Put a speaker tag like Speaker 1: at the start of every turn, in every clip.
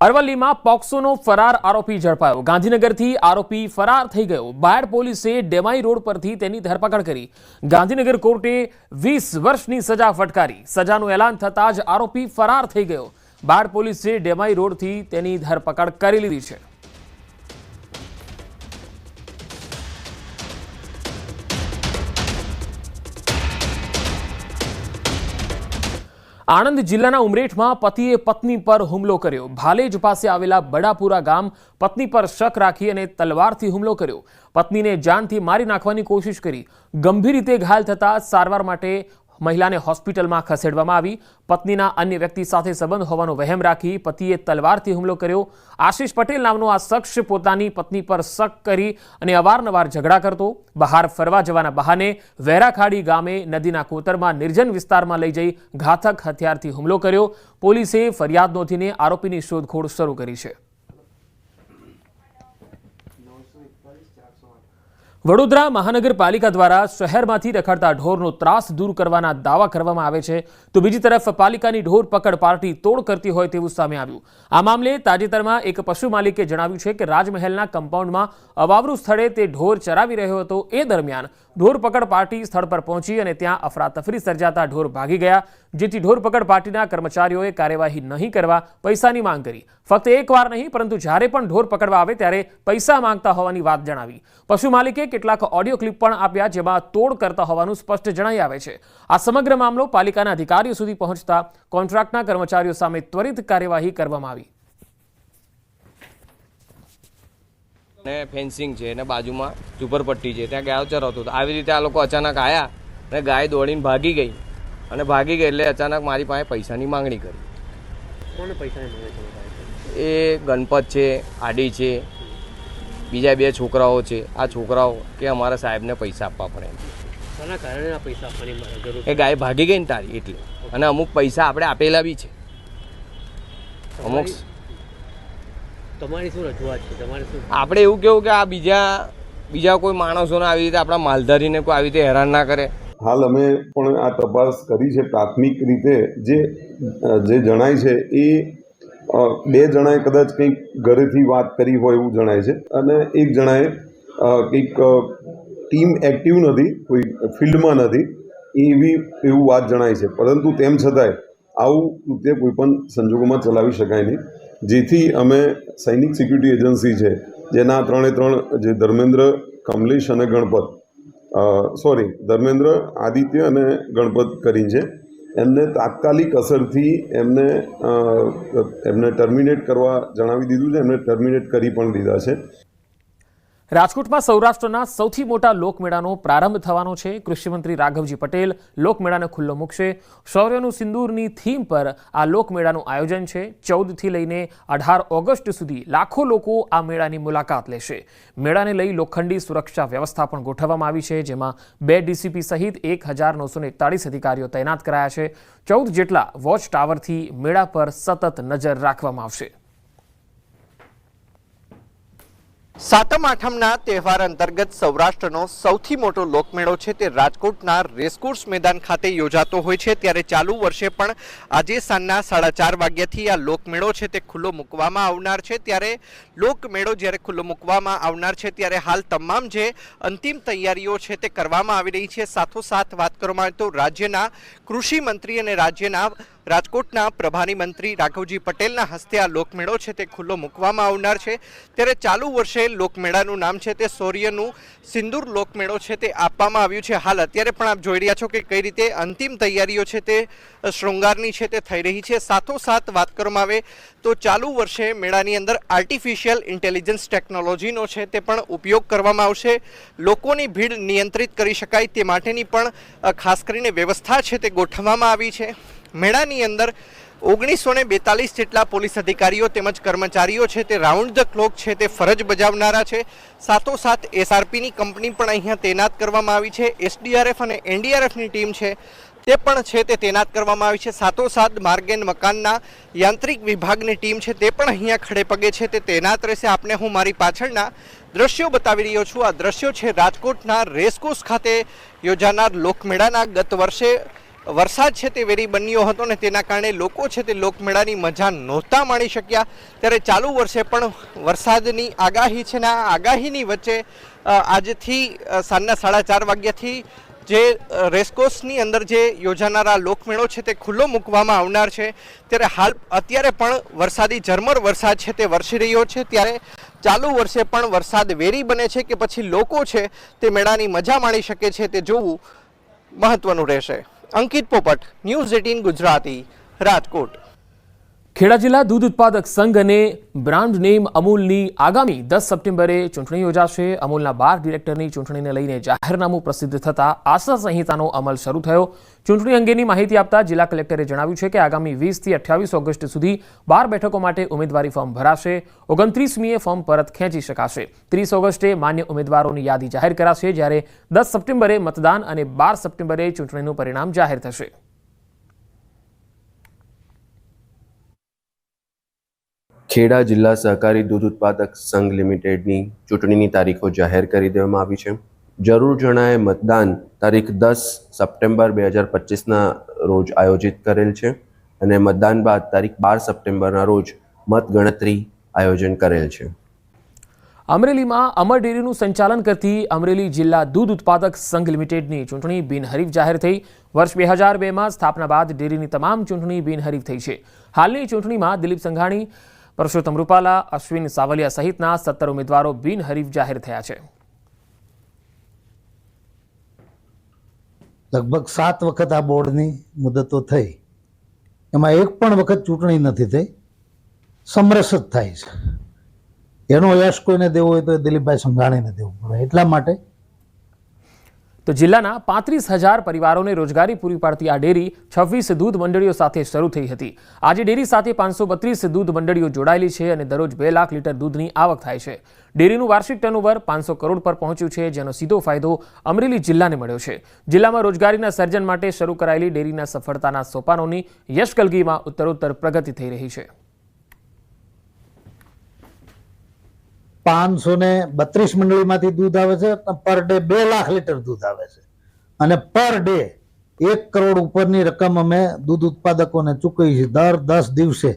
Speaker 1: અરવલ્લીમાં પોક્સોનો ફરાર આરોપી ઝડપાયો। ગાંધીનગરથી આરોપી ફરાર થઈ ગયો। બાયડ પોલીસે ડેમાઈ રોડ પરથી તેની ધરપકડ કરી। ગાંધીનગર કોર્ટે 20 વર્ષની સજા ફટકારી। સજાનું એલાન થતાં જ આરોપી ફરાર થઈ ગયો। બાયડ પોલીસે ડેમાઈ રોડથી તેની ધરપકડ કરી લીધી છે। આણંદ જિલ્લાના ઉમરેઠમાં પતિએ પત્ની પર હુમલો કર્યો। ભાલેજ પાસે આવેલા બડાપુરા ગામ પત્ની પર શક રાખી અને તલવારથી હુમલો કર્યો। પત્નીને જાનથી મારી નાખવાની કોશિશ કરી। ગંભીર રીતે ઘાયલ થતા સારવાર માટે મહિલાને હોસ્પિટલમાં ખસેડવામાં આવી। પત્નીના અન્ય વ્યક્તિ સાથે સંબંધ હોવાનો વહેમ રાખી પતિએ તલવારથી હુમલો કર્યો। આશિષ પટેલ નામનો આ શખ્સ પોતાની પત્ની પર શક કરી અને અવારનવાર ઝઘડા કરતો। બહાર ફરવા જવાના બહાને વેરાખાડી ગામે નદીના કોતરમાં નિર્જન વિસ્તારમાં લઈ જઈ ઘાતક હથિયારથી હુમલો કર્યો। પોલીસે ફરિયાદ નોંધીને આરોપીની શોધખોળ શરૂ કરી છે। વડોદરા મહાનગરપાલિકા દ્વારા શહેરમાંથી રખડતા ઢોરનો ત્રાસ દૂર કરવાના દાવા કરવામાં આવે છે, તો બીજી તરફ પાલિકાની ઢોર પકડ પાર્ટી તોડ કરતી હોય તેવું સામે આવ્યું। આ મામલે તાજેતરમાં એક પશુ માલિકે જણાવ્યું છે કે રાજમહેલના કમ્પાઉન્ડમાં અવાવરૂ સ્થળે તે ઢોર ચરાવી રહ્યો હતો। એ દરમિયાન ઢોર પકડ પાર્ટી સ્થળ પર પહોંચી અને ત્યાં અફરાતફરી સર્જાતા ઢોર ભાગી ગયા, જેથી ઢોર પકડ પાર્ટીના કર્મચારીઓએ કાર્યવાહી નહીં કરવા પૈસાની માંગ કરી। ફક્ત એકવાર નહીં પરંતુ જ્યારે પણ ઢોર પકડવા આવે ત્યારે પૈસા માંગતા હોવાની વાત જણાવી। પશુ માલિકે કેટલાક ઓડિયો ક્લિપ પણ આપ્યા જેમાં તોડ કરતા હોવાનું સ્પષ્ટ જણાઈ આવે છે। આ સમગ્ર મામલો પાલિકાના અધિકારીઓ સુધી પહોંચતા કોન્ટ્રાક્ટના કર્મચારીઓ સામે ત્વરિત કાર્યવાહી કરવામાં આવી।
Speaker 2: ને ફેન્સિંગ છે ને બાજુમાં ઝુંપડપટ્ટી છે, ત્યાં ગાયો ચરાવતો હતો। આવી રીતે આ લોકો અચાનક આવ્યા અને ગાય દોડીને ભાગી ગઈ અને ભાગી ગઈ એટલે અચાનક મારી પાસે પૈસાની માંગણી કરી।
Speaker 3: કોને પૈસાની માંગણી કરી?
Speaker 2: એ ગણપત છે, આડી છે, બીજા બે છોકરાઓ છે। આ છોકરાઓ કે અમારા સાહેબને પૈસા આપવા પડે।
Speaker 3: કોના કારણે આ પૈસા આપવાની જરૂર?
Speaker 2: એ ગાય ભાગી ગઈ ને તારી એટલે, અને અમુક પૈસા આપણે આપેલા બી છે અમુક।
Speaker 3: તમારી શું રજૂઆત છે? તમારે શું
Speaker 2: આપણે એવું કેવું કે આ બીજા કોઈ માણસોને આવી રીતે આપણા માલધારીને કોઈ આવી રીતે હેરાન ના કરે।
Speaker 4: હાલ અમે પણ આ તપાસ કરી છે। પ્રાથમિક રીતે જે જણાય છે એ બે જણાએ કદાચ કંઈક ઘરેથી વાત કરી હોય એવું જણાય છે અને એક જણાએ કંઈક ટીમ એક્ટિવ નથી, કોઈ ફિલ્ડમાં નથી એવું વાત જણાય છે। પરંતુ તેમ છતાંય આવું કૃત્ય કોઈપણ સંજોગોમાં ચલાવી શકાય નહીં, જેથી અમે સૈનિક સિક્યુરિટી એજન્સી છે જેના ત્રણે ત્રણ જે ધર્મેન્દ્ર, કમલેશ અને ધર્મેન્દ્ર, આદિત્ય અને ગણપત કરીને છે, એમને તાત્કાલિક અસરથી એમને ટર્મિનેટ કરવા જણાવી દીધું છે। એમને ટર્મિનેટ કરી પણ દીધા છે।
Speaker 1: રાજકોટમાં સૌરાષ્ટ્રના સૌથી મોટા લોકમેળાનો પ્રારંભ થવાનો છે। કૃષિમંત્રી રાઘવજી પટેલ લોકમેળાને ખુલ્લો મૂકશે। શૌર્યનું સિંદૂરની થીમ પર આ લોકમેળાનું આયોજન છે। 14 થી લઈને 18 ઓગસ્ટ સુધી લાખો લોકો આ મેળાની મુલાકાત લેશે। મેળાને લઈ લોખંડી સુરક્ષા વ્યવસ્થા પણ ગોઠવવામાં આવી છે, જેમાં 2 ડીસીપી સહિત 1941 અધિકારીઓ તૈનાત કરાયા છે। 14 જેટલા વોચ ટાવરથી મેળા પર સતત નજર રાખવામાં આવશે।
Speaker 5: સાતમ આઠમના તહેવાર અંતર્ગત સૌરાષ્ટ્રનો સૌથી મોટો લોકમેળો છે તે રાજકોટના રેસકોર્સ મેદાન ખાતે યોજાતો હોય છે। ત્યારે ચાલુ વર્ષે પણ આજે સાંજના 4:30 વાગ્યાથી આ લોકમેળો છે તે ખુલ્લો મૂકવામાં આવનાર છે। ત્યારે લોકમેળો જ્યારે ખુલ્લો મૂકવામાં આવનાર છે ત્યારે હાલ તમામ જે અંતિમ તૈયારીઓ છે તે કરવામાં આવી રહી છે। સાથોસાથ વાત કરવામાં આવે તો રાજ્યના કૃષિ મંત્રી અને રાજ્યના રાજકોટના પ્રભારી મંત્રી રાઘવજી પટેલના હસ્તે આ લોકમેળો છે તે ખુલ્લો મૂકવામાં આવનાર છે। ત્યારે ચાલુ વર્ષે લોકમેળાનું નામ છે તે શૌર્યનું સિંદૂર લોકમેળો છે તે આપવામાં આવ્યું છે। હાલ અત્યારે પણ આપ જોઈ રહ્યા છો કે કઈ રીતે અંતિમ તૈયારીઓ છે તે શૃંગારની છે તે થઈ રહી છે। સાથોસાથ વાત કરવામાં આવે તો ચાલુ વર્ષે મેળાની અંદર આર્ટિફિશિયલ ઇન્ટેલિજન્સ ટેકનોલોજીનો છે તે પણ ઉપયોગ કરવામાં આવશે। લોકોની ભીડ નિયંત્રિત કરી શકાય તે માટેની પણ ખાસ કરીને વ્યવસ્થા છે તે ગોઠવવામાં આવી છે। મેળાની અંદર 1942 જેટલા પોલીસ અધિકારીઓ તેમજ કર્મચારીઓ છે તે રાઉન્ડ ધ ક્લોક છે તે ફરજ બજાવનારા છે। સાથોસાથ એસઆરપીની કંપની પણ અહીંયા તૈનાત કરવામાં આવી છે। એસડીઆરએફ અને એનડીઆરએફની ટીમ છે તે પણ છે તે તૈનાત કરવામાં આવી છે। સાથોસાથ માર્ગ એન્ડ મકાનના યાંત્રિક વિભાગની ટીમ છે તે પણ અહીંયા ખડે પગે છે તે તૈનાત રહેશે। આપને હું મારી પાછળના દ્રશ્યો બતાવી રહ્યો છું। આ દ્રશ્યો છે રાજકોટના રેસકોર્સ ખાતે યોજાનાર લોકમેળાના। ગત વર્ષે વરસાદ છે તે વેરી બન્યો હતો ને તેના કારણે લોકો છે તે લોકમેળાની મજા નહોતા માણી શક્યા, ત્યારે ચાલુ વર્ષે પણ વરસાદની આગાહી છે ને આ આગાહીની વચ્ચે આજથી સાંજના 4:30 વાગ્યાથી જે રેસકોર્સની અંદર જે યોજાનારા લોકમેળો છે તે ખુલ્લો મૂકવામાં આવનાર છે, ત્યારે અત્યારે પણ વરસાદી ઝરમર વરસાદ છે તે વરસી રહ્યો છે, ત્યારે ચાલુ વર્ષે પણ વરસાદ વેરી બને છે કે પછી લોકો છે તે મેળાની મજા માણી શકે છે તે જોવું મહત્વનું રહેશે. અંકિત પોપટ, ન્યૂઝ 18 ગુજરાતી, રાજકોટ.
Speaker 1: ખેડા જિલ્લા દૂધ ઉત્પાદક સંઘ અને બ્રાન્ડ નેમ અમૂલની આગામી 10 સપ્ટેમ્બરે ચૂંટણી યોજાશે. અમૂલના 12 ડિરેક્ટરની ચૂંટણીને લઈને જાહેરનામું પ્રસિદ્ધ થતાં આચાર સંહિતાનો અમલ શરૂ થયો. ચૂંટણી અંગેની માહિતી આપતા જિલ્લા કલેક્ટરે જણાવ્યું છે કે આગામી 20 થી 28 ઓગસ્ટ સુધી 12 બેઠકો માટે ઉમેદવારી ફોર્મ ભરાશે. 29મીએ ફોર્મ પરત ખેંચી શકાશે. 30 ઓગસ્ટે માન્ય ઉમેદવારોની યાદી જાહેર કરાશે, જ્યારે 10 સપ્ટેમ્બરે મતદાન અને 12 સપ્ટેમ્બરે ચૂંટણીનું પરિણામ જાહેર થશે.
Speaker 6: ખેડા જિલ્લા સહકારી દૂધ ઉત્પાદક સંઘ લિમિટેડની ચૂંટણીની તારીખો જાહેર કરી દેવામાં આવી છે. જરૂર જણાયે મતદાન તારીખ 10 સપ્ટેમ્બર 2025ના રોજ આયોજિત કરેલ છે અને મતદાન બાદ તારીખ 12 સપ્ટેમ્બરના રોજ મતગણતરી આયોજન કરેલ છે.
Speaker 1: અમરેલીમાં અમર ડેરીનું સંચાલન કરતી અમરેલી જિલ્લા દૂધ ઉત્પાદક સંઘ લિમિટેડની ચૂંટણી બિનહરીફ જાહેર થઈ. વર્ષ 2002માં સ્થાપના બાદ ડેરીની તમામ ચૂંટણી બિનહરીફ થઈ છે. હાલની ચૂંટણીમાં દિલીપ સંઘાણી, પરસોત્તમ રૂપાલા, અશ્વિન સાવલિયા સહિતના 17 ઉમેદવારો બિનહરીફ જાહેર થયા છે.
Speaker 7: લગભગ 7 વખત આ બોર્ડની મુદતો થઈ, એમાં એક પણ વખત ચૂંટણી નથી થઈ. સમરસ જ થાય છે. એનો યશ કોઈને દેવો હોય તો દિલીપભાઈ સંઘાણીને દેવું પડે. એટલા માટે
Speaker 1: તો જિલ્લાના 35,000 પરિવારોને રોજગારી પૂરી પાડતી આ ડેરી 26 દૂધ મંડળીઓ સાથે શરૂ થઈ હતી. આજે ડેરી સાથે 532 દૂધ મંડળીઓ જોડાયેલી છે અને દરરોજ 2 લાખ લીટર દૂધની આવક થાય છે. ડેરીનું વાર્ષિક ટર્નઓવર 500 કરોડ પર પહોંચ્યું છે, જેનો સીધો ફાયદો અમરેલી જિલ્લાને મળ્યો છે. જિલ્લામાં રોજગારીના સર્જન માટે શરૂ કરાયેલી ડેરીના સફળતાના સોપાનોની યશકલગીમાં ઉત્તરોત્તર પ્રગતિ થઈ રહી છે.
Speaker 7: 532 મંડળીમાંથી દૂધ આવે છે. પર ડે 2 લાખ લીટર દૂધ આવે છે અને પર ડે 1 કરોડ ઉપરની રકમ અમે દૂધ ઉત્પાદકોને ચૂકવી છે. દર 10 દિવસે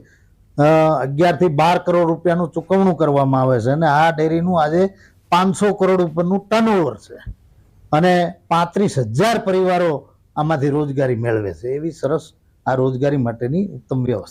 Speaker 7: 11 થી 12 કરોડ રૂપિયાનું ચૂકવણું કરવામાં આવે છે અને આ ડેરીનું આજે 500 કરોડ ઉપરનું ટર્નઓવર છે અને 35,000 પરિવારો આમાંથી રોજગારી મેળવે છે. એવી સરસ આ રોજગારી માટેની ઉત્તમ વ્યવસ્થા.